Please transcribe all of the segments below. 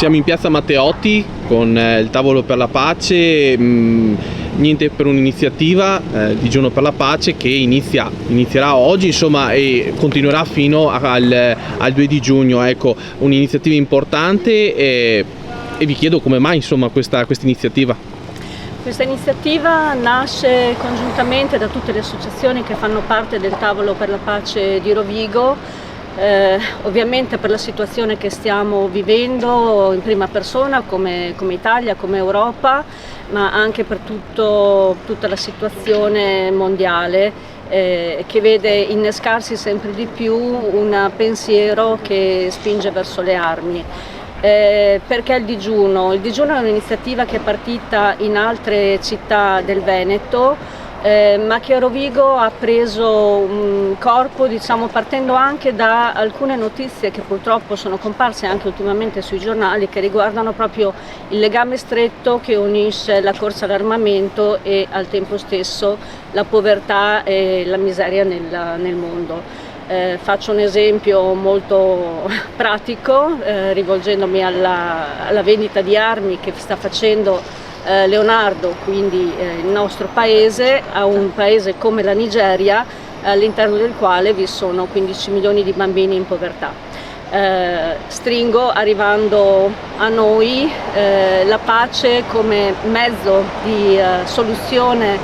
Siamo in piazza Matteotti con il tavolo per la pace, niente per un'iniziativa, Digiuno per la pace, che inizierà oggi, insomma, e continuerà fino al 2 di giugno. Ecco, un'iniziativa importante e vi chiedo come mai, insomma, questa iniziativa. Questa iniziativa nasce congiuntamente da tutte le associazioni che fanno parte del tavolo per la pace di Rovigo. Ovviamente per la situazione che stiamo vivendo in prima persona come Italia, come Europa, ma anche per tutta la situazione mondiale che vede innescarsi sempre di più un pensiero che spinge verso le armi. Perché il digiuno? Il digiuno è un'iniziativa che è partita in altre città del Veneto, ma che a Rovigo ha preso un corpo, diciamo, partendo anche da alcune notizie che purtroppo sono comparse anche ultimamente sui giornali, che riguardano proprio il legame stretto che unisce la corsa all'armamento e al tempo stesso la povertà e la miseria nel mondo. Faccio un esempio molto pratico, rivolgendomi alla vendita di armi che sta facendo Leonardo, quindi il nostro paese, a un paese come la Nigeria, all'interno del quale vi sono 15 milioni di bambini in povertà. Stringo, arrivando a noi, la pace come mezzo di soluzione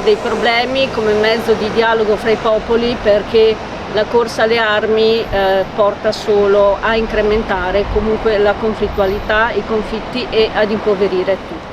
dei problemi, come mezzo di dialogo fra i popoli, perché la corsa alle armi porta solo a incrementare comunque la conflittualità, i conflitti e ad impoverire tutti.